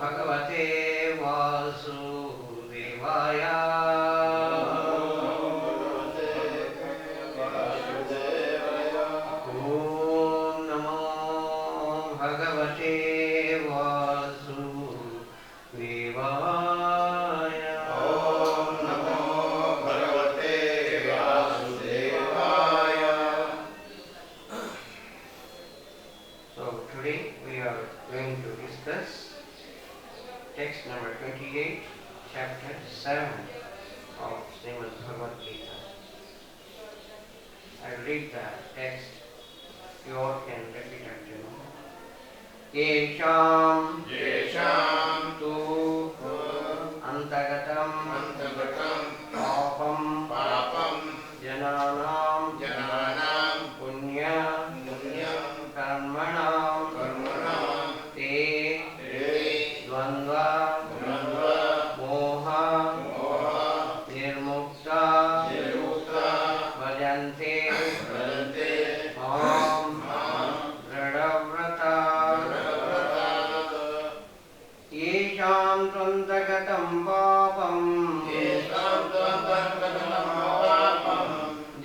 भगवते वासुदेवाय। ॐ नमो भगवते वासुदेवाय। So today we are going to discuss text number 28, chapter 7 of Srimad Bhagavad Gita. I read the text, you all can repeat after me. Yesham tu antagatam papam jananam punya karmanam te dvandva moha nirmukta bhajante mam dृढव्रता येषां त्वन्तगतं पापं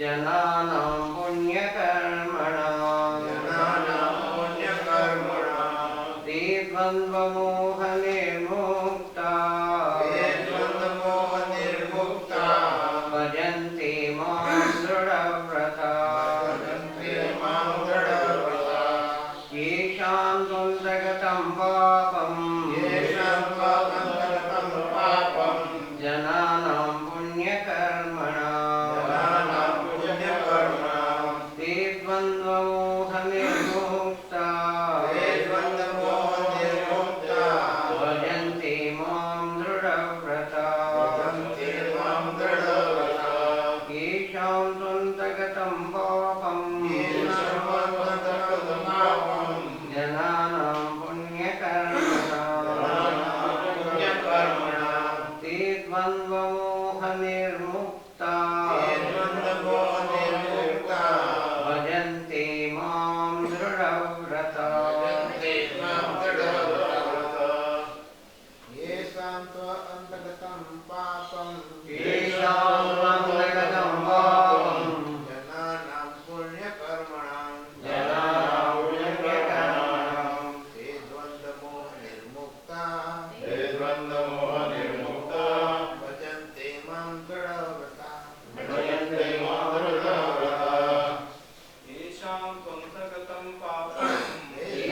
जनानां पुण्यकर्मणां ते द्वन्द्वमोहनिर्मुक्ता भजन्ते मां दृढव्रता येषां त्वन्तगतं पापं जनानां पुण्यकर्मणां ते द्वन्द्वमोहनिर्मुक्ता भजन्ते मां दृढव्रता येषां त्वन्तगतं पापं जनानां पुण्यकर्मणां ते द्वन्द्वमोहनिर्मुक्ता भजन्ते मां दृढव्रता येषां त्वन्तगतं पापं जनानां पुण्यकर्मणां ते द्वन्द्वमोहनिर्मुक्ता भजन्ते मां दृढव्रता येषां त्वन्तगतं पापं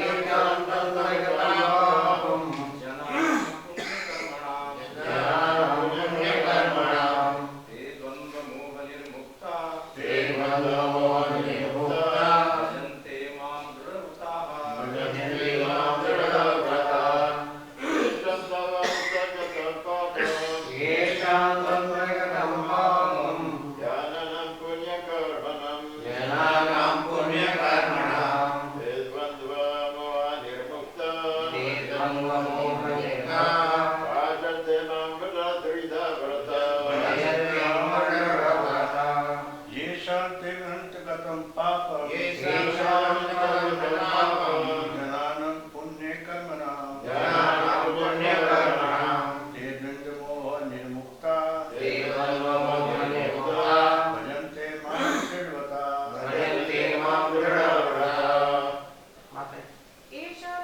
येषां त्वन्तगतं पापं जनानां पुण्यकर्मणां ते द्वन्द्वमोहनिर्मुक्ता भजन्ते मां दृढव्रताः येषां त्वन्तगतं पापं जनानां पुण्यकर्मणां ते द्वन्द्वमोहनिर्मुक्ता भजन्ते मां दृढव्रता येषां त्वन्तगतं पापं जनानां पुण्यकर्मणां ते द्वन्द्वमोहनिर्मुक्ता भजन्ते मां दृढव्रता येषां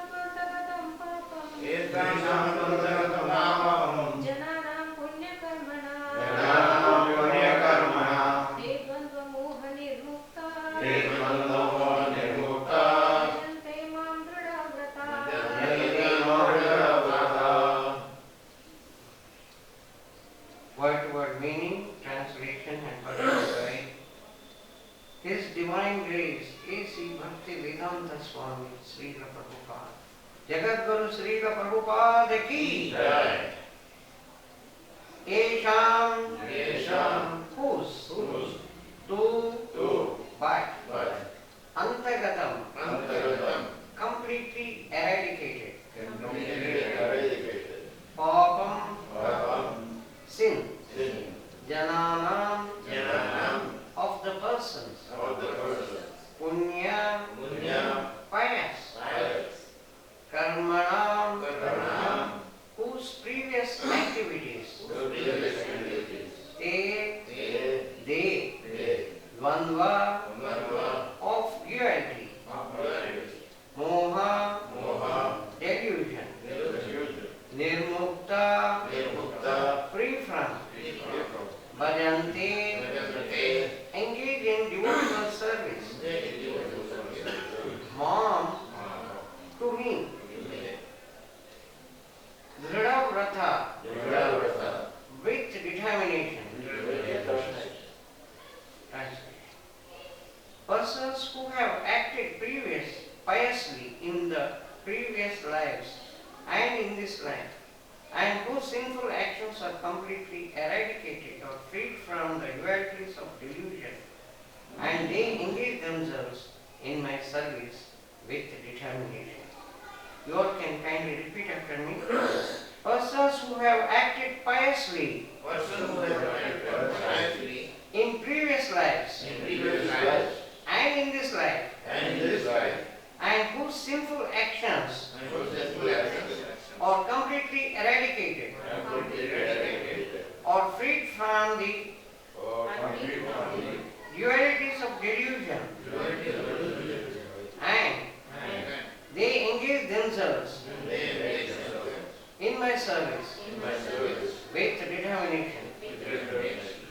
त्वन्तगतं पापं जनानां पुण्यकर्मणां ते द्वन्द्वमोहनिर्मुक्ता भजन्ते मां दृढव्रता Word to word meaning, translation and commentary. His divine grace, A.C. Bhakti Vedanta Swami, Srila Prabhupada. Jagat Guru Srila Prabhupada ki. Esham, whose, to, by, Antagatam, completely eradicated. Papam, sin. Jananam, of the persons. Punya, pious. Karmanam, Nirmukta, Nirmukta, free from, free from, bhajante, Bhajante, engage in devotional service, mom, to me, Dhrida Vratha, with determination. Translation. Persons who have acted piously in the previous lives and in this life, and whose sinful actions are completely eradicated or freed from the dualities of delusion, and they engage themselves in my service with determination. You all can kindly repeat after me. Persons who have acted piously Person who has acted piously in previous lives in previous lives and in this life, and in this life, and whose sinful actions and whose sinful actions are completely eradicated are completely eradicated, or freed from the or complete from the dualities of delusion, duality of delusion, and and they engage themselves they engage themselves in my service in my service with determination. with determination.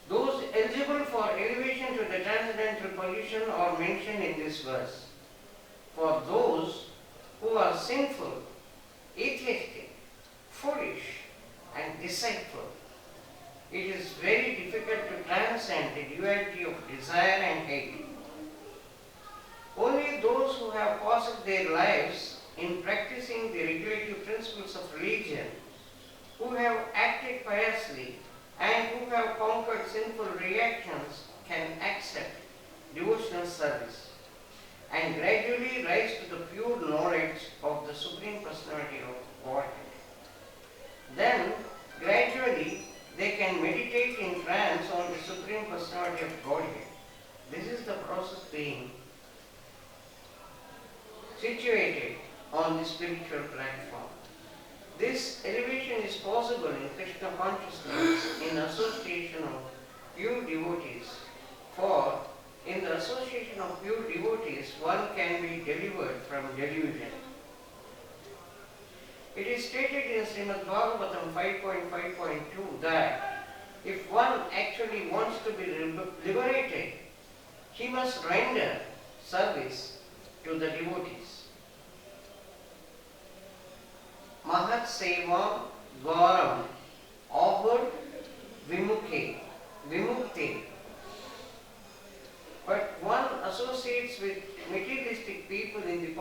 Those eligible for elevation to the transcendental position are mentioned in this verse. For those who are sinful, atheistic, foolish, and deceitful, it is very difficult to transcend the duality of desire and hate. Only those who have passed their lives in practicing the regulative principles of religion, who have acted piously, and who have conquered sinful reactions can accept devotional service and gradually rise to the pure knowledge of the Supreme Personality of Godhead. Then, gradually, they can meditate in trance on the Supreme Personality of Godhead. This is the process being situated on the spiritual platform. This elevation is possible in Krishna consciousness in association of pure devotees. For in the association of pure devotees, one can be delivered from delusion. It is stated in Srimad Bhagavatam 5.5.2 that if one actually wants to be liberated, he must render service to the devotees. Mahat Seva Gauram offered Vimukti. But one associates with materialistic people in the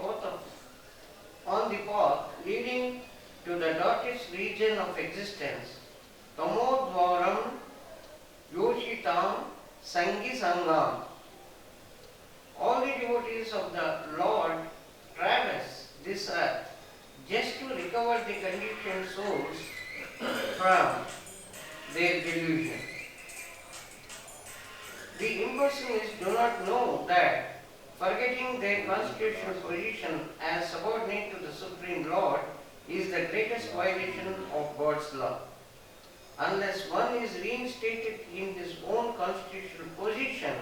on the path leading to the darkest region of existence. Tamodvaram Yoshitam Sangi Sangam. All the devotees of the Lord traverse this earth just to recover the conditioned souls from their delusion. The impersonalists do not know that forgetting their constitutional position as subordinate to the Supreme Lord is the greatest violation of God's law. Unless one is reinstated in his own constitutional position,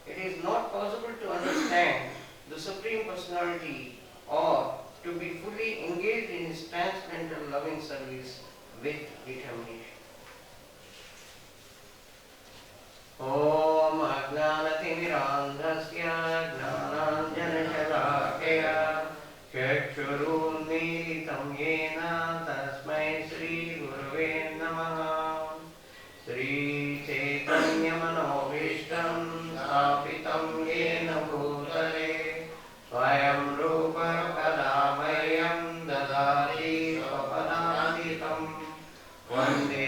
it is not possible to understand the Supreme Personality or to be fully engaged in his transcendental loving service with determination. Om Ajnanatirandhasya Jnananjanashalakaya Chakshurunmilitam Yena Tasmai Sri Gurave Namaha Sri Chaitanya Manobhishtam Stapitam Yena Bhutale Swayam Rupa Kadamayam Dadati Swapanaditam Vande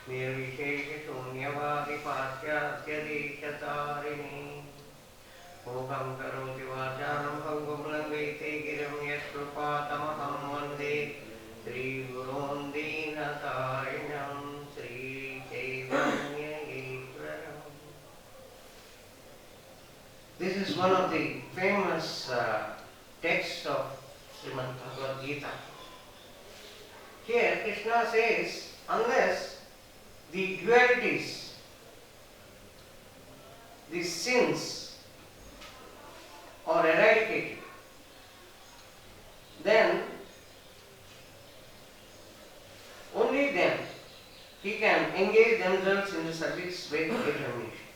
निर्विशेषशून्यवादि पाश्चात्यदेशतारिणी मूकं करोति वाचालं पङ्गुं लङ्घयते गिरिं यत्कृपातमहं वन्दे श्रीगुरून् दीनतारिणं श्रीचैतन्यईश्वरम्. This is one of the famous texts of Srimad Bhagavad Gita. Here Krishna says, unless the dualities, the sins are eradicated, then only then he can engage themselves in the service with determination.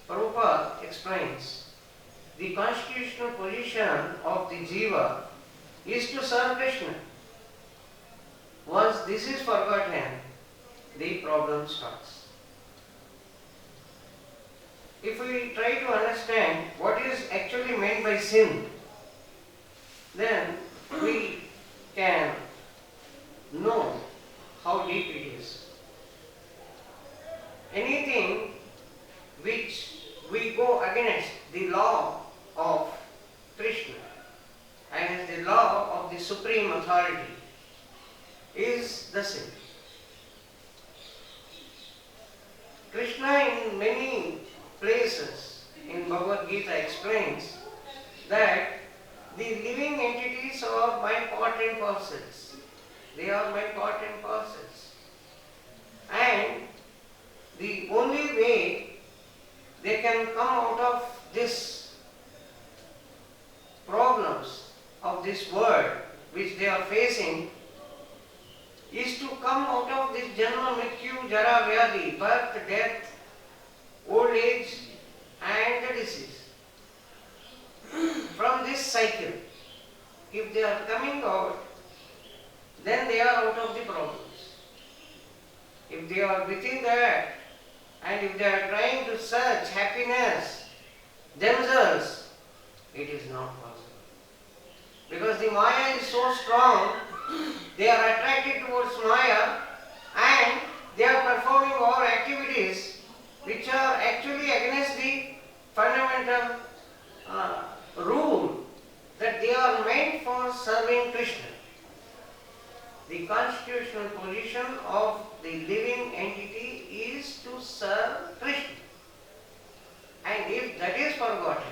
Prabhupada explains, the constitutional position of the jiva is to serve Krishna. Once this is forgotten, the problem starts. If we try to understand what is actually meant by sin, then we can know how deep it is. Anything which we go against the law of Krishna and the law of the supreme authority is the sin. Krishna in many places in Bhagavad Gita explains that the living entities are my part and parcels. They are my part and parcels. And the only way they can come out of this problems of this world which they are facing is to come out of this janma, mrityu, jara, vyadi, birth, death, old age and the disease. From this cycle, if they are coming out, then they are out of the problems. If they are within that, and if they are trying to search happiness themselves, it is not possible. Because the Maya is so strong, they are attracted towards Maya and they are performing all activities which are actually against the fundamental rule that they are meant for serving Krishna. The constitutional position of the living entity is to serve Krishna. And if that is forgotten,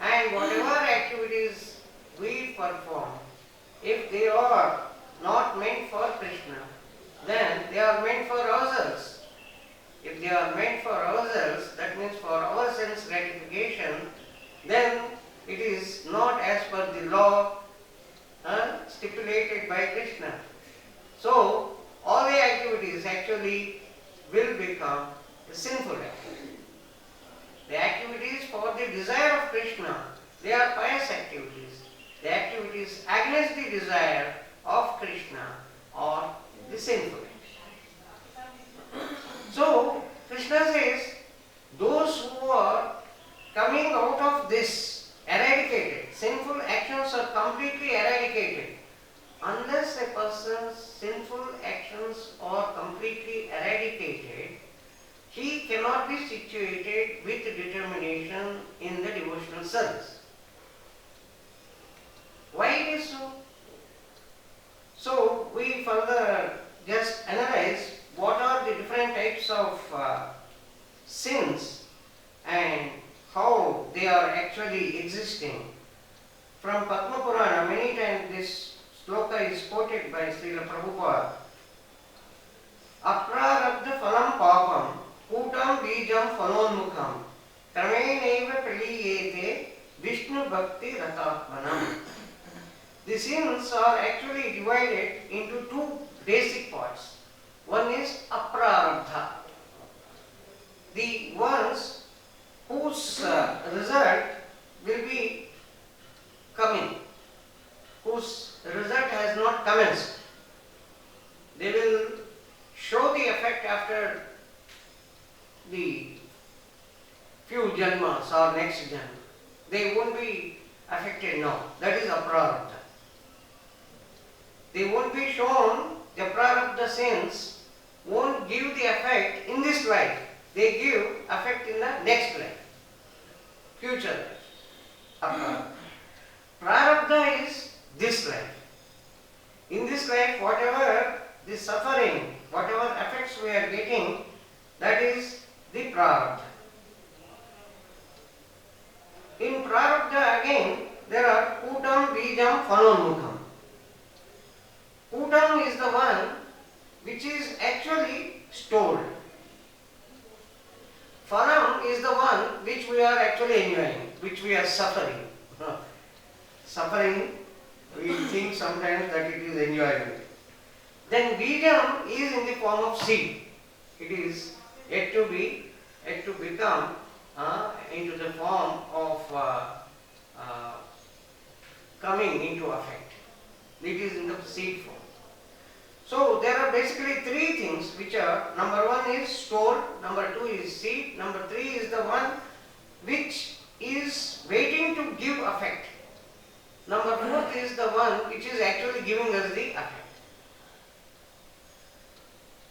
and whatever activities we perform, if they are not meant for Krishna, then they are meant for ourselves. If they are meant for ourselves, that means for our sense gratification, then it is not as per the law stipulated by Krishna. So, all the activities actually will become sinful activities. The activities for the desire of Krishna, they are pious activities. The activities against the desire of Krishna are the sinful activities. So, Krishna says, those who are coming out of this eradicated, sinful actions are completely eradicated. Unless a person's sinful actions are completely eradicated, he cannot be situated with determination in the devotional service. Why it is so? So we further just analyze what are the different types of sins and how they are actually existing. From Padma Purana, many times this sloka is quoted by Srila Prabhupada. Aprarabdha phalam papam kutam bijam phalonmukham krameneva praliyete Vishnu bhakti ratatmanam. The sins are actually divided into two basic parts. One is aprarabdha, the ones whose result will be coming, whose result has not commenced. They will show the effect after the few janmas or next janma. They won't be affected now. That is aprarabdha. They won't be shown the prarabdha sins won't give the effect in this life. They give effect in the next life, future life. Prarabdha is this life. In this life, whatever the suffering, whatever effects we are getting, that is the prarabdha. In prarabdha again, there are putam, bijam, phalonmukham. Putam is the one which is actually stored. Phalam is the one which we are actually enjoying, which we are suffering. Suffering, we think sometimes that it is enjoyment. Then bijam is in the form of seed. It is yet to become into the form of coming into effect. It is in the seed form. So there are basically three things which are, number one is stored, number two is seed, number three is the one which is waiting to give effect. Number fourth is the one which is actually giving us the effect.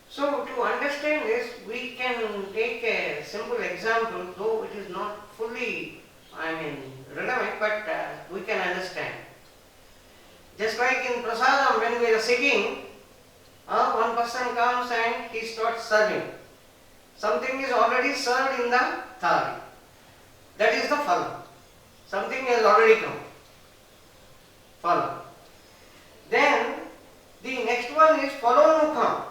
So to understand this, we can take a simple example, though it is not fully, relevant, but we can understand. Just like in prasadam, when we are sitting, one person comes and he starts serving. Something is already served in the thali. That is the phalam. Something has already come. Phalam. Then the next one is phalonmukham.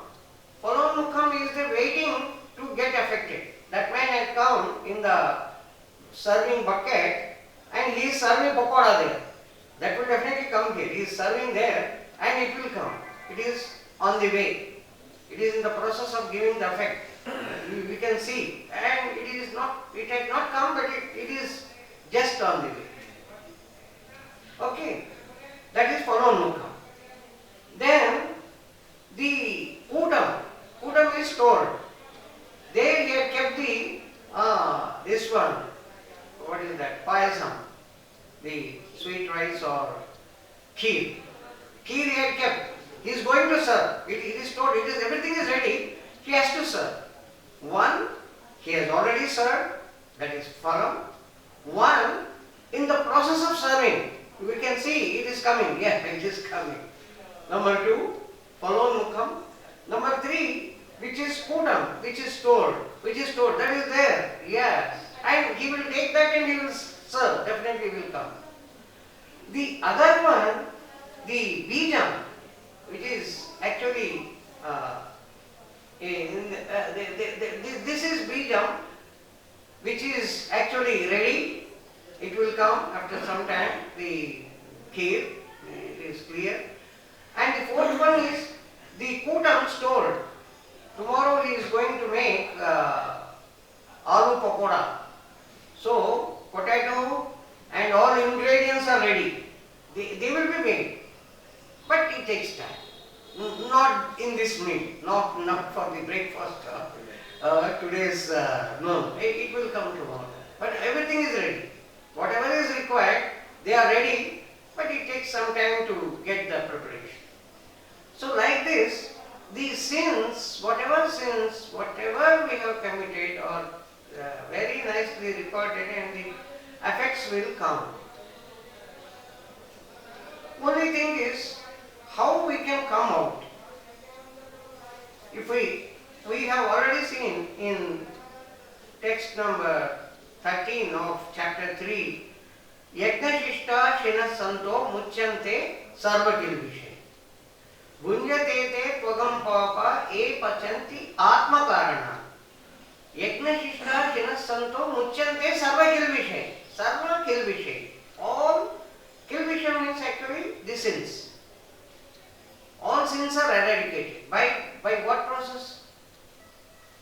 Phalonmukham is the waiting to get affected. That man had come in the serving bucket and he is serving pakoda there. That will definitely come here. He is serving there and it will come. It is on the way. It is in the process of giving the effect. We can see. And it had not come, but it is just on the way. Okay. That is phalonmukham. Then the putam. Putam is stored. There he had kept the this one. What is that? Payasam. The sweet rice or kheer. Kheer he had kept. He is going to serve. It is stored. Everything is ready. He has to serve. One, he has already served. That is phalam. One, in the process of serving, we can see it is coming. Yeah, it is coming. Number two, phalonmukham. Number three, which is putam, which is stored. That is there. Yeah. And he will take that and he will serve. Definitely will come. The other one, the bijam, which is actually this is bijam, which is actually ready. It will come after some time. The kheer, it is clear. And the fourth one is the putam stored. Tomorrow he is going to make aloo pakoda. So potato and all ingredients are ready. They will be made. But it takes time. Not in this meal, not for the breakfast. Today's, no, it will come tomorrow. But everything is ready. Whatever is required, they are ready, but it takes some time to get the preparation. So like this, the sins, whatever we have committed are very nicely recorded and the effects will come. Only thing is, how we can come out. If we have already seen in text number 13 of chapter 3, Yagnashishta Shina Santo Muchyante Sarva Kilvishe. Bhunjate te tvagam papa e pachanti atma karana. Yagnashishta Shina Santo Muchyante Sarva Kilvishe. Sarva Kilvishe. All Kilvishe means actually the sins. All sins are eradicated. By what process?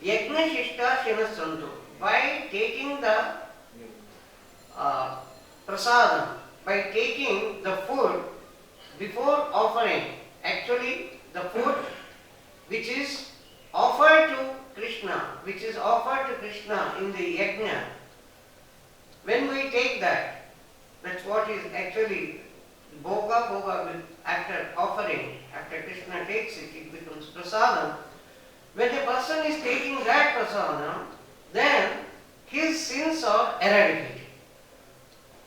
Yajna Shishta Shina Santu. By taking the prasadam, by taking the food before offering. Actually, the food which is offered to Krishna, in the yajna, when we take that, that's what is actually Bhoga, after offering, after Krishna takes it, it becomes prasadam. When a person is taking that prasadam, then his sins are eradicated.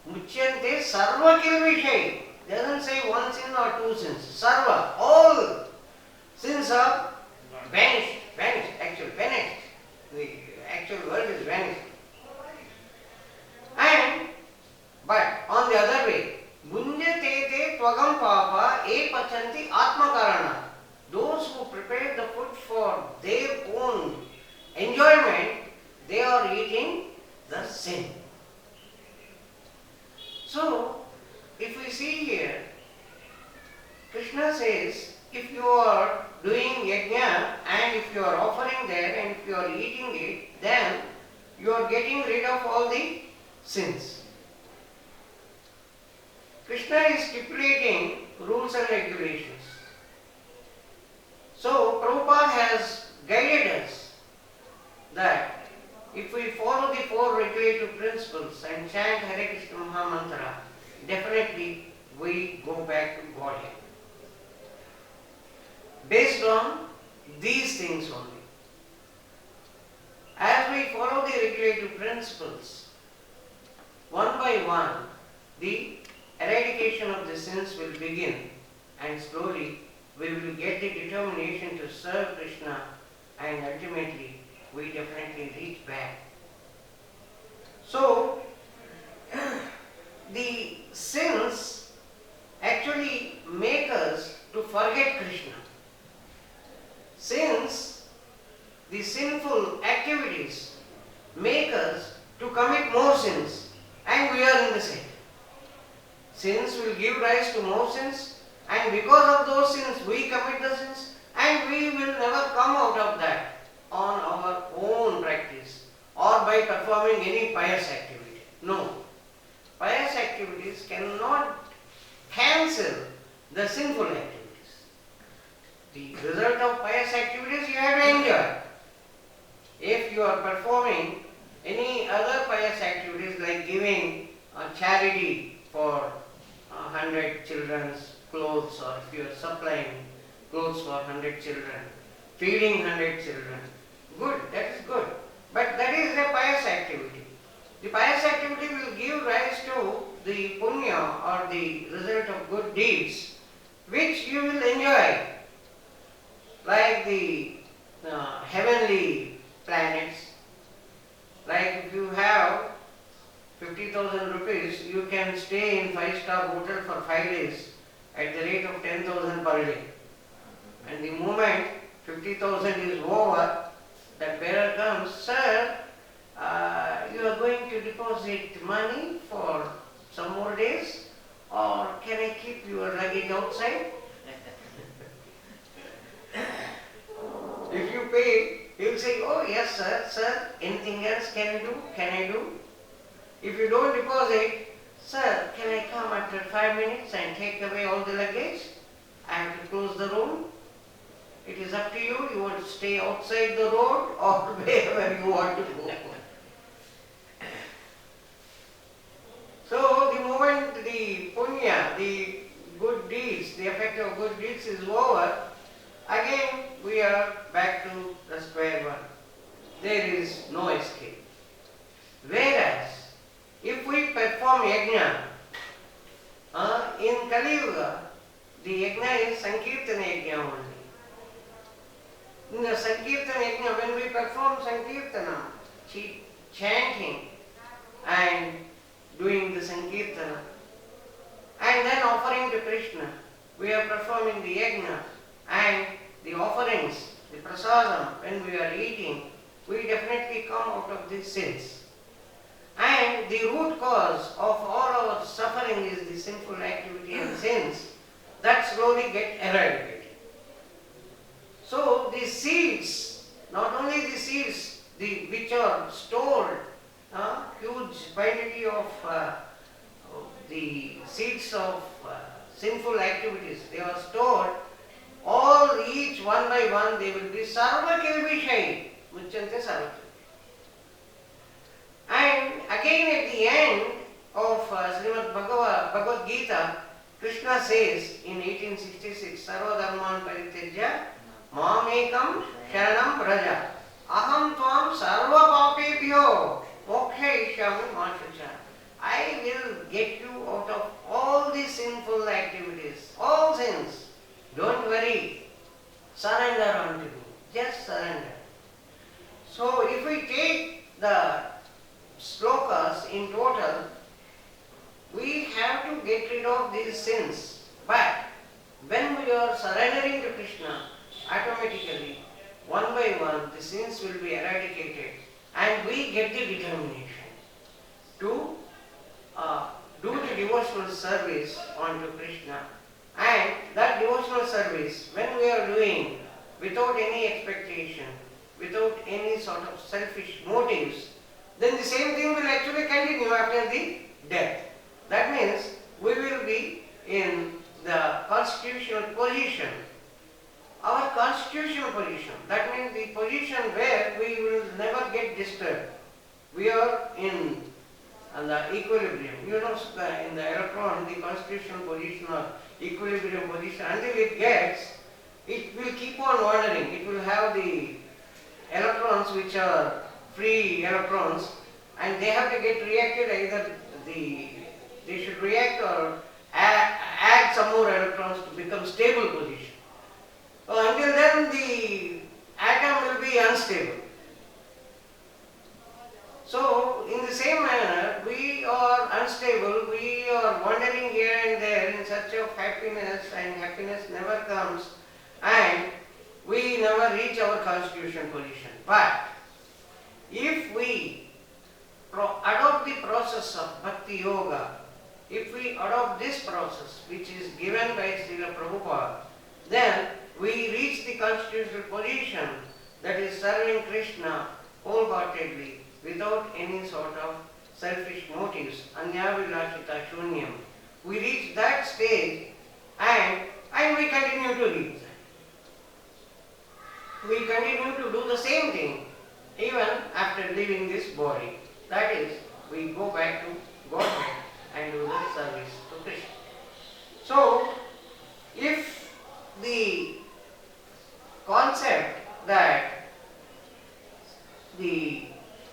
Muchyante sarva kilvishai. Doesn't say one sin or two sins. Sarva, all sins are vanished, actually vanished. The actual word is vanished. But on the other way, Bunjate te tvagam papa e pachanti atmakarana. Those who prepare the food for their own enjoyment, they are eating the sin. So, if we see here, Krishna says, if you are doing yajna and if you are offering there and if you are eating it, then you are getting rid of all the sins. Krishna is stipulating rules and regulations. So, Prabhupada has guided us that if we follow the four regulative principles and chant Hare Krishna Mahamantra, definitely we go back to Godhead. Based on these things only. As we follow the regulative principles, one by one, the eradication of the sins will begin, and slowly we will get the determination to serve Krishna, and ultimately we definitely reach back. So, the sins actually make us to forget Krishna. Since the sinful activities make us to commit more sins, and we are in the sin. Sins will give rise to more sins, and because of those sins we commit the sins, and we will never come out of that on our own practice or by performing any pious activity. No. Pious activities cannot cancel the sinful activities. The result of pious activities you have to enjoy. If you are performing any other pious activities like giving charity for 100 children's clothes, or if you are supplying clothes for 100 children, feeding 100 children, good, that is good. But that is a pious activity. The pious activity will give rise to the punya or the result of good deeds, which you will enjoy, like the heavenly planets. Like if you have 50,000 rupees, you can stay in 5-star hotel for 5 days at the rate of 10,000 per day. And the moment 50,000 is over, that bearer comes, sir, you are going to deposit money for some more days, or can I keep your luggage outside? If you pay, he will say, oh yes sir, anything else can I do? If you don't deposit, sir, can I come after 5 minutes and take away all the luggage? I have to close the room. It is up to you. You want to stay outside the road or wherever you want to go. So the moment the punya, the good deeds, the effect of good deeds is over, again we are back to the square one. There is no escape. Whereas, if we perform yajna, in Kali Yuga, the yajna is Sankirtana yajna only. In the Sankirtana yajna, when we perform Sankirtana, chanting and doing the Sankirtana, and then offering to Krishna, we are performing the yajna, and the offerings, the prasadam, when we are eating, we definitely come out of these sins. And the root cause of all our suffering is the sinful activity and sins that slowly get eradicated. So the seeds, not only the seeds which are stored, huge quantity of the seeds of sinful activities, they are stored, all each one by one they will be sarva kilvishai, muchante sarva. And again at the end of Srimad Bhagavad Gita, Krishna says in 1866, Sarva Dharman Parityajya Mamekam Sharanam Braja Aham Tvam Sarva Papebhyo Mokshayishyami Ma Shucha. I will get you out of all these sinful activities, all sins. Don't worry. Surrender unto me. Just surrender. So if we take the slokas in total, we have to get rid of these sins. But when we are surrendering to Krishna, automatically, one by one, the sins will be eradicated and we get the determination to do the devotional service onto Krishna. And that devotional service, when we are doing without any expectation, without any sort of selfish motives, then the same thing will actually continue after the death. That means we will be in the constitutional position. Our constitutional position, that means the position where we will never get disturbed. We are in the equilibrium. You know, in the electron, the constitutional position or equilibrium position, until it will keep on wandering. It will have the electrons which are free electrons, and they have to get reacted, either they should react or add some more electrons to become stable position. So until then the atom will be unstable. So in the same manner, we are unstable, we are wandering here and there in search of happiness, and happiness never comes, and we never reach our constitution position. But if we adopt the process of Bhakti Yoga, if we adopt this process which is given by Srila Prabhupada, then we reach the constitutional position, that is serving Krishna wholeheartedly without any sort of selfish motives, anyavilashita shunyam. We reach that stage and we continue to reach that. We continue to do the same thing even after leaving this body. That is, we go back to Godhead and do the service to Krishna. So, if the concept that the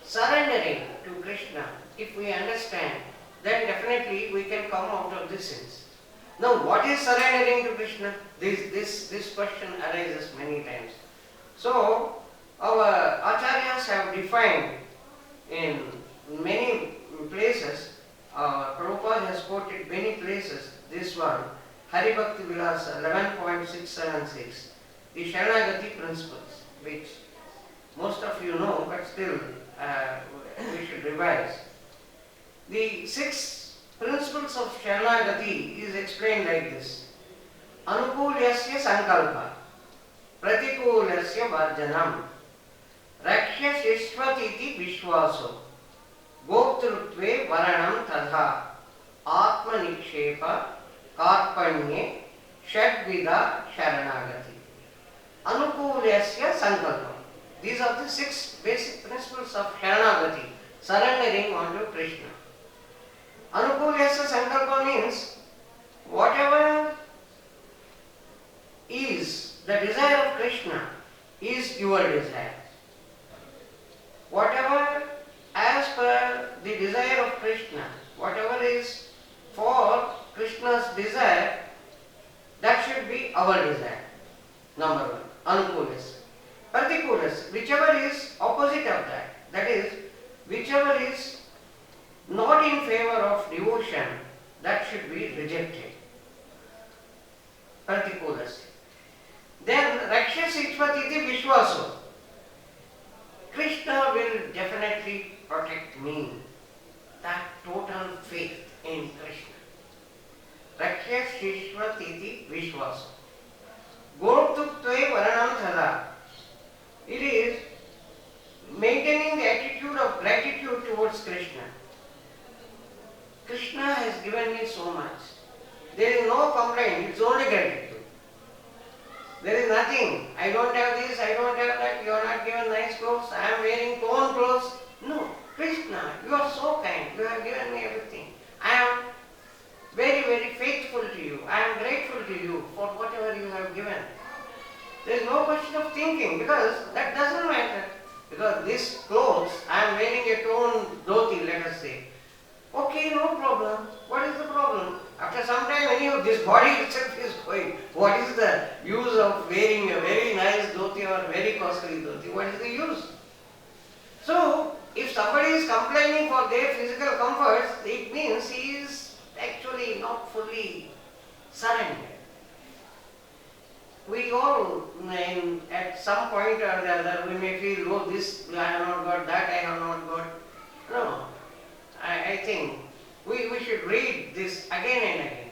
surrendering to Krishna, if we understand, then definitely we can come out of this sins. Now, what is surrendering to Krishna? This question arises many times. So, our acharyas have defined in many places. Prabhupada has quoted many places. This one, Hari Bhakti Vilasa 11.676, the Sharanagati principles, which most of you know, but still we should revise. The 6 principles of Sharanagati is explained like this. Anukulyasya sankalpa, pratikulyasya varjanam, rakshya shishvatiti vishwaso, goptrutve varanam tadha, atma nikshepa, karpanye, shadvida sharanagati. Anukulyasya sankalpa. These are the 6 basic principles of Sharanagati, surrendering onto Krishna. Anukulyasya sankalpa means whatever is the desire of Krishna is your desire. Whatever as per the desire of Krishna, whatever is for Krishna's desire, that should be our desire. Number 1, anukulyasya. Pratikulyasya, whichever is opposite of that, that is, whichever is not in favor of devotion, that should be rejected. Pratikulyasya. Then Rakshasitvatiti Vishwaso. Krishna will definitely protect me. That total faith in Krishna. Rakshasitvatiti Vishwaso. Goptrutve varanam thala. It is maintaining the attitude of gratitude towards Krishna. Krishna has given me so much. There is no complaint, it's only gratitude. There is nothing. I don't have this, I don't have that, you are not given nice clothes, I am wearing torn clothes. No. Krishna, you are so kind, you have given me everything. I am very, very faithful grateful to you. I am grateful to you for whatever you have given. There is no question of thinking because that doesn't matter. Because this clothes, I am wearing a torn dhoti, let us say. Okay, no problem. What is the problem? After some time, anyhow, this body itself is going. What is the use of wearing a very nice dhoti or very costly dhoti? What is the use? So, if somebody is complaining for their physical comforts, it means he is actually not fully surrendered. We all, at some point or the other, we may feel, oh, this I have not got, that I have not got. No, I think we should read this again and again.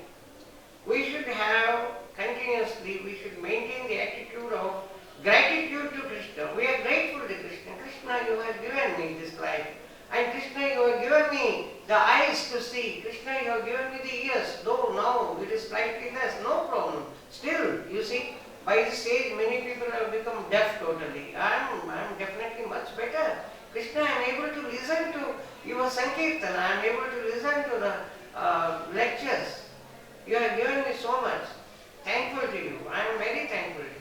We should have continuously, we should maintain the attitude of gratitude to Krishna. We are grateful to Krishna. Krishna, you have given me this life. And Krishna, you have given me the eyes to see. Krishna, you have given me the ears. Though now it is slightly less, no problem. Still, you see, by this stage many people have become deaf totally. I am definitely much better. Krishna, I am able to listen to your Sankirtan. I am able to listen to the lectures. You have given me so much. Thankful to you. I am very thankful to you.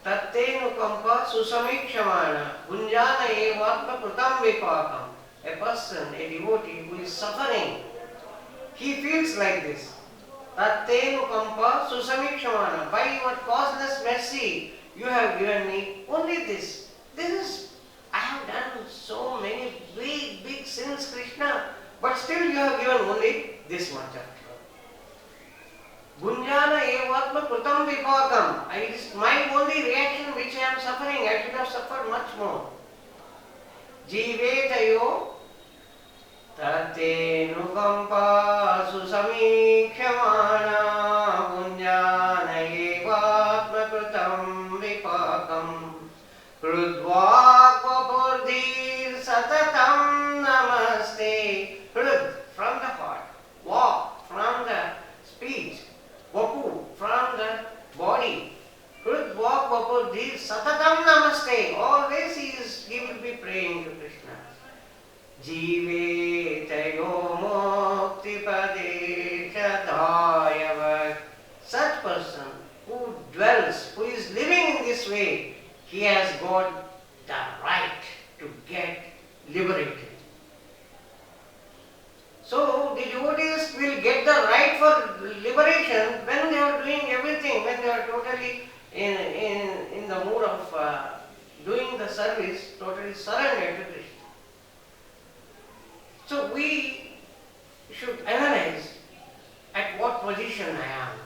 Tattenukampa susamikṣamana bhunjana evatma krutam vipakam. A person, a devotee who is suffering, he feels like this. Tattenukampa susamikṣamana. By your causeless mercy, you have given me only this. This is, I have done so many big sins, Krishna, but still you have given only this much of. Bhunjana evatma krutam vipakam. It is my only reaction which I am suffering. I should have suffered much more. Jivetayo tatenukampa susamikṣamana bhunjana evatma krutam vipakam hrudvakvapurdir satatam namaste. Hrud, from the heart. Vak, from the speech. Vapu, from the body. Hrud, vak, vapurdir satatam namaste. Always he will be praying to Krishna. Jivetayo mukti padeshadayava. Such person who dwells, who is living in this way, he has got the right to get liberated. So the devotees will get the right for liberation when they are doing everything, when they are totally in the mood of doing the service, totally surrendered to Krishna. So we should analyze at what position I am.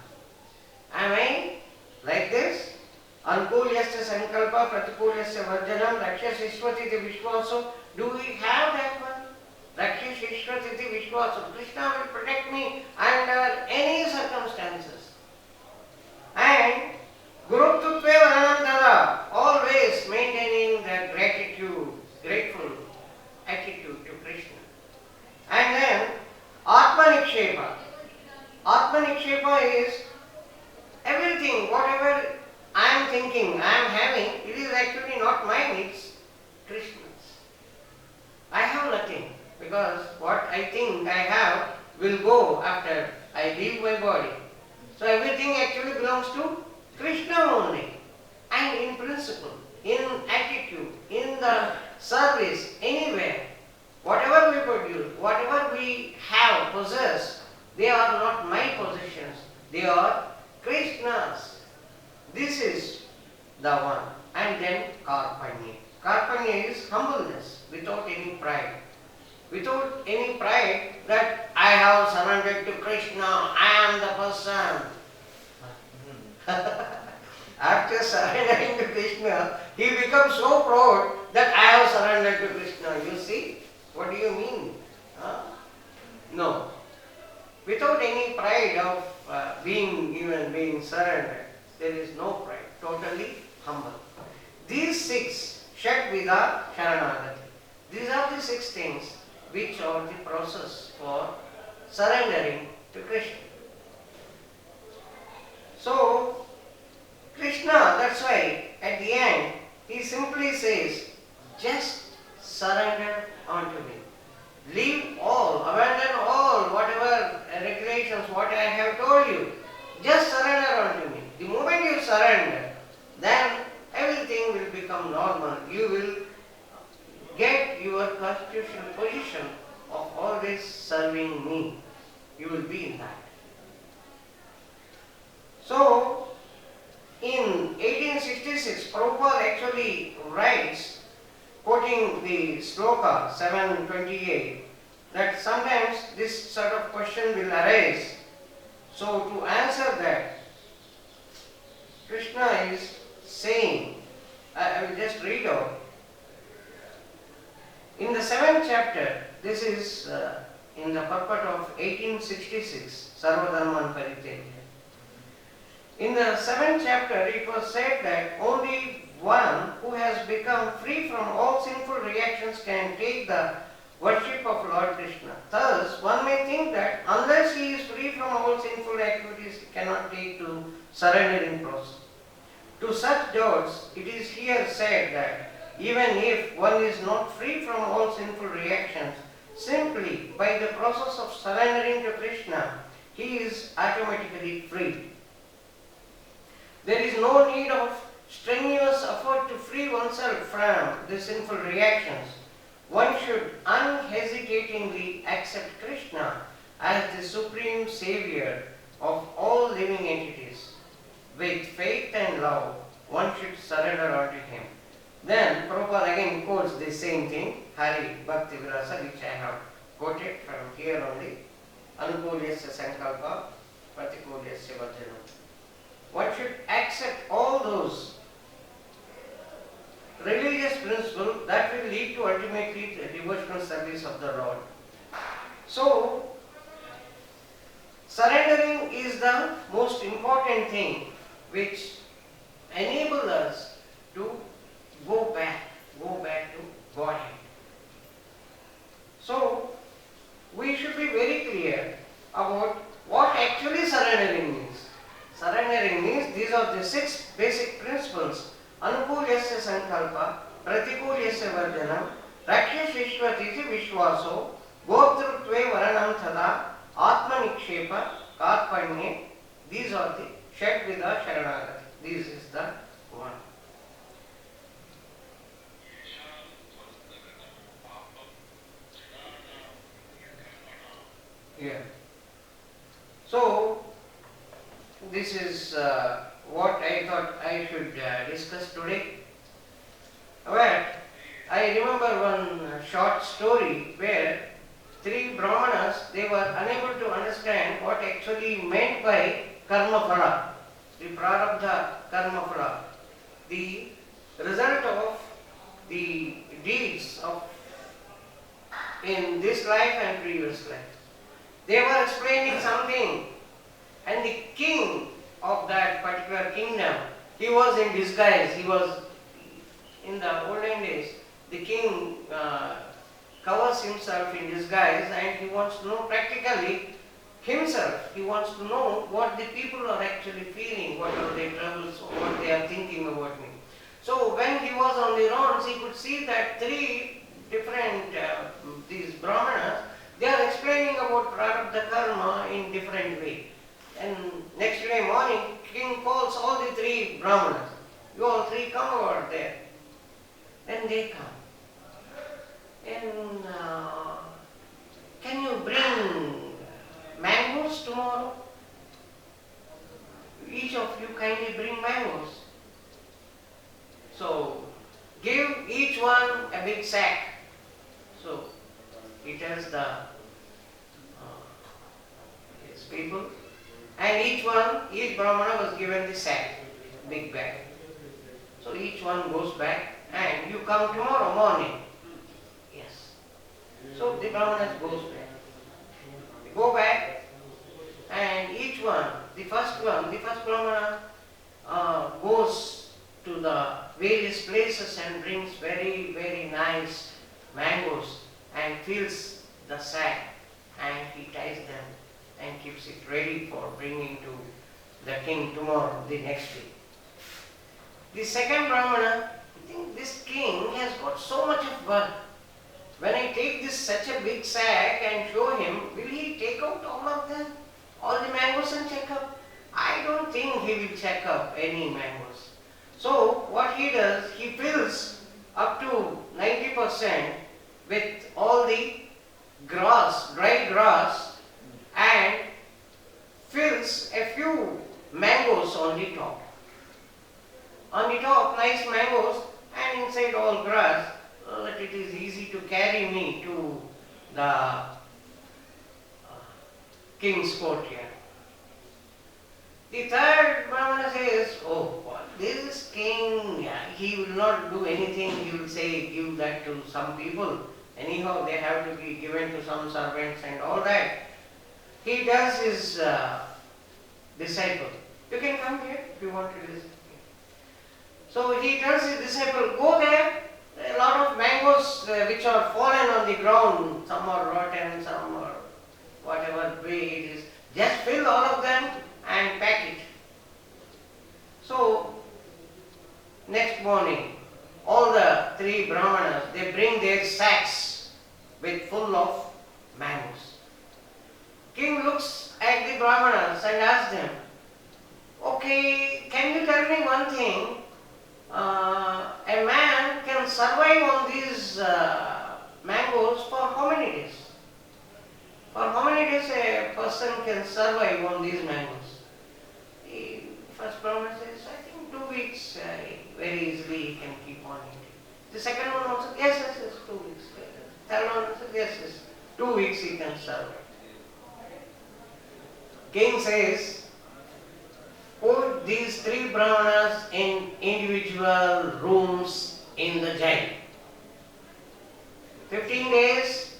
Am I like this? Ankulyasya sankalpa pratipulyasya varjanam rakshasishvatiti vishwaso. Do we have that one? Rakshasishvatiti vishwaso. Krishna will protect me under any circumstances. And guruptutve varanantara, always maintaining the gratitude, grateful attitude to Krishna. And then Atmanikshepa. Atmanikshepa is everything, whatever I am thinking, I am having, it is actually not mine, it's Krishna's. I have nothing because what I think I have will go after I leave my body. So everything actually belongs to Krishna only. And in principle, in attitude, in the service, anywhere, whatever we produce, whatever we have, possess, they are not my possessions, they are Krishna's. This is the one. And then Karpanya. Karpanya is humbleness without any pride. Without any pride that I have surrendered to Krishna, I am the person. After surrendering to Krishna, he becomes so proud that I have surrendered to Krishna. You see? What do you mean? Huh? No. Without any pride of being surrendered, there is no pride. Totally humble. These 6, Shat-Vida Sharanagati. These are the 6 things which are the process for surrendering to Krishna. So, Krishna, that's why at the end, he simply says, just surrender unto me. Leave all, abandon all, whatever regulations, what I have told you. Just surrender unto me. The moment you surrender, then everything will become normal. You will get your constitutional position of always serving me. You will be in that. So, in 1866, Prabhupada actually writes, quoting the sloka 728, that sometimes this sort of question will arise. So, to answer that, Krishna is saying, I will just read out. In the 7th chapter, this is in the purport of 1866, Sarvadharman Parityaja. In the 7th chapter, it was said that only one who has become free from all sinful reactions can take the worship of Lord Krishna. Thus, one may think that unless he is free from all sinful activities, he cannot take to surrendering process. To such doubts, it is here said that even if one is not free from all sinful reactions, simply by the process of surrendering to Krishna, he is automatically free. There is no need of strenuous effort to free oneself from the sinful reactions. One should unhesitatingly accept Krishna as the supreme savior of all living entities. With faith and love, one should surrender unto him. Then Prabhupada again quotes the same thing, Hari Bhakti Vilasa, which I have quoted from here only. Anukulyasya sankalpa, pratikulyasya vajana. One should accept all those religious principles that will lead to ultimately the devotional service of the Lord. So, surrendering is the most important thing which enables us to go back to Godhead. So, we should be very clear about what actually surrendering means. Surrendering means these are the 6 basic principles. Anukulyasya sankalpa, pratikulyasya varjanam, rakshashishvatiti vishwaso, gotrutve varanam thada, atma nikshepa, karpanye. These are the Shadvida Sharanagati. This is the one. Yeah. So, this is what I thought I should discuss today. Well, I remember one short story where 3 Brahmanas, they were unable to understand what actually meant by karma phala, the prarabdha karma phala, the result of the deeds of in this life and previous life. They were explaining something, and the king of that particular kingdom, he was in disguise. He was, in the olden days, the king covers himself in disguise, and he wants to know practically himself. He wants to know what the people are actually feeling, what are their troubles, what they are thinking about me. So when he was on the rounds, he could see that 3 different, these Brahmanas, they are explaining about prarabdha karma in different way. And next day morning, king calls all the 3 Brahmanas. You all 3 come over there. Then they come. And can you bring mangoes tomorrow? Each of you kindly bring mangoes. So, give each one a big sack. So, he tells his people, and each Brahmana was given the sack, big bag. So each one goes back, and you come tomorrow morning. Yes. So the Brahmanas goes back. They go back, and each one, the first Brahmana goes to the various places and brings very, very nice mangoes and fills the sack, and he ties them and keeps it ready for bringing to the king tomorrow, the next day. The second Brahmana, I think this king has got so much of work. When I take this such a big sack and show him, will he take out all of them? All the mangoes and check up? I don't think he will check up any mangoes. So what he does, he fills up to 90% with all the grass, dry grass, and fills a few mangoes on the top. On the top, nice mangoes, and inside all grass, so that it is easy to carry me to the king's courtyard. The third Brahmana says, oh, this king, he will not do anything, he will say, give that to some people. Anyhow, they have to be given to some servants and all that. He tells his disciple, you can come here if you want to listen. So he tells his disciple, go there, a lot of mangoes which are fallen on the ground, some are rotten, some are whatever way it is, just fill all of them and pack it. So, next morning, all the three Brahmanas, they bring their sacks with full of mangoes. King looks at the Brahmanas and asks them, okay, can you tell me one thing? A man can survive on these mangoes for how many days? For how many days a person can survive on these mangoes? The first Brahmana says, I think 2 weeks, very easily he can keep on eating. The second one also, yes, 2 weeks. Third one says, yes, 2 weeks he can survive. King says, put these three Brahmanas in individual rooms in the jail. 15 days,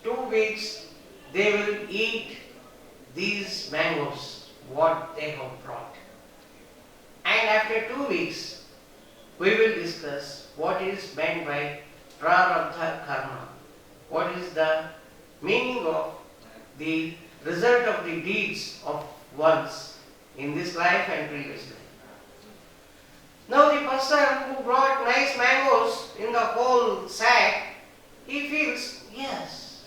2 weeks, they will eat these mangoes, what they have brought. And after 2 weeks, we will discuss what is meant by prarabdha karma. What is the meaning of the result of the deeds of one's in this life and previous life. Now the person who brought nice mangoes in the whole sack, he feels, yes,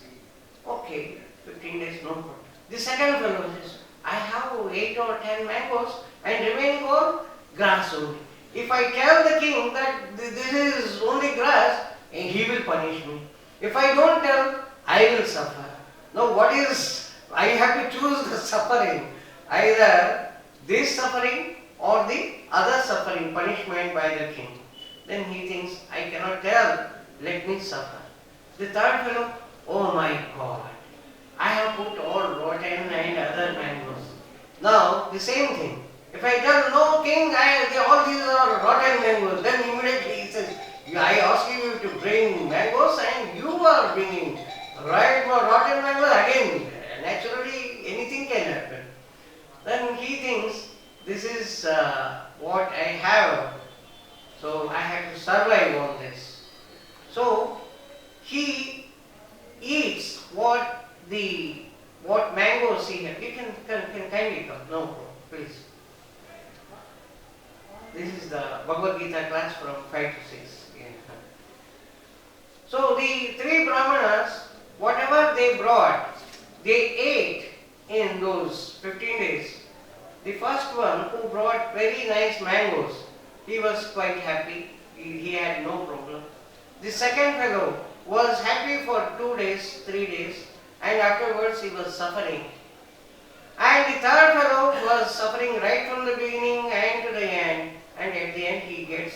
okay, 15 days, no problem. The second fellow says, I have 8 or 10 mangoes and remaining all grass only. If I tell the king that this is only grass, he will punish me. If I don't tell, I will suffer. Now what is, I have to choose the suffering. Either this suffering or the other suffering, punishment by the king. Then he thinks, I cannot tell, let me suffer. The third fellow, oh my God, I have put all rotten and other mangoes. Now, the same thing. If I tell, no king, all these are rotten mangoes, then immediately he says, I ask you to bring mangoes and you are bringing rotten mangoes again. Naturally, anything can happen. Then he thinks, this is what I have, so I have to survive on this. So he eats what mangoes he has. You can kindly come, no problem, please. This is the Bhagavad Gita class from 5 to 6. Yeah. So the three Brahmanas, whatever they brought, they ate in those 15 days. The first one who brought very nice mangoes, he was quite happy, he had no problem. The second fellow was happy for 2 days, 3 days, and afterwards he was suffering. And the third fellow was suffering right from the beginning and to the end, and at the end he gets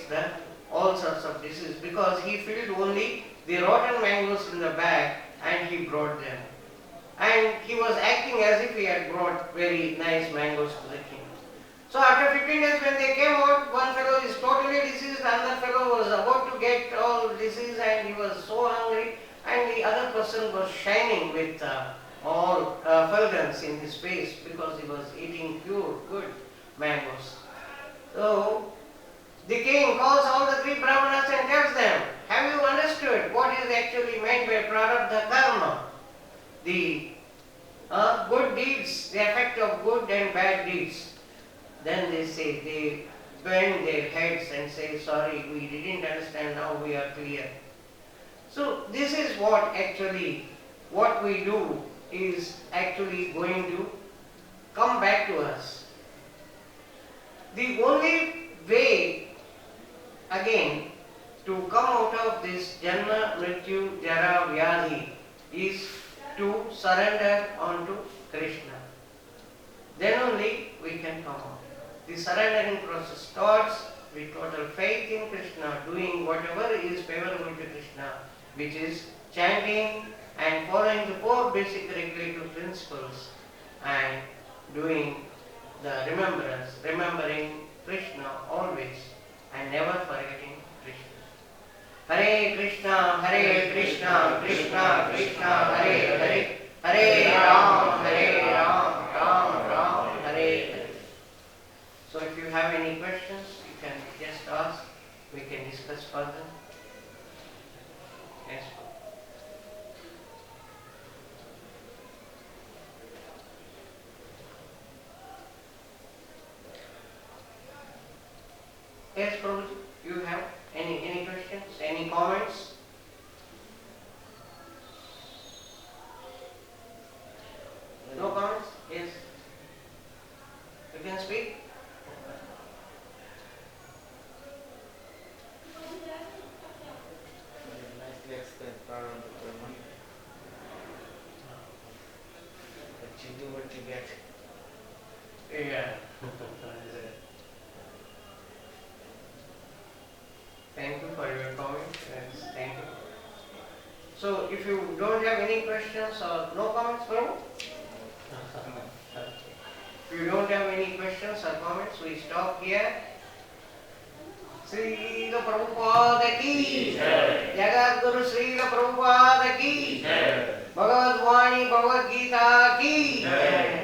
all sorts of diseases because he filled only the rotten mangoes in the bag and he brought them. And he was acting as if he had brought very nice mangoes to the king. So after 15 days when they came out, one fellow is totally diseased, another fellow was about to get all disease and he was so hungry, and the other person was shining with all fulgence in his face because he was eating pure, good mangoes. So the king calls all the three Brahmanas and tells them, have you understood what is actually meant by prarabdha karma? The good deeds, the effect of good and bad deeds. Then they bend their heads and say, sorry, we didn't understand, now we are clear. So this is what we do is actually going to come back to us. The only way again to come out of this Janma, Mrityu, Jara, Vyadhi is to surrender onto Krishna. Then only we can come out. The surrendering process starts with total faith in Krishna, doing whatever is favorable to Krishna, which is chanting and following the four basic regulative principles and doing the remembering Krishna always and never forgetting Krishna. Hare Krishna, Krishna Krishna, Hare Hare, Hare Ram, Ram Ram, Hare Hare. So if you have any questions, you can just ask. We can discuss further. Yes. Yes, Prabhuji, you have any questions, any comments? No comments? Yes. You can speak. Nicely explained, Prarabdha Karma. But you do what you get. Yeah. Thank you for your comment. Yes, thank you. So, if you don't have any questions or no comments, Prabhu? If you don't have any questions or comments, we stop here. Srila Prabhupada ki Jai. Jagat Guru Srila Prabhupada ki Jai. Bhagavad Vani Bhagavad Gita ki Jai.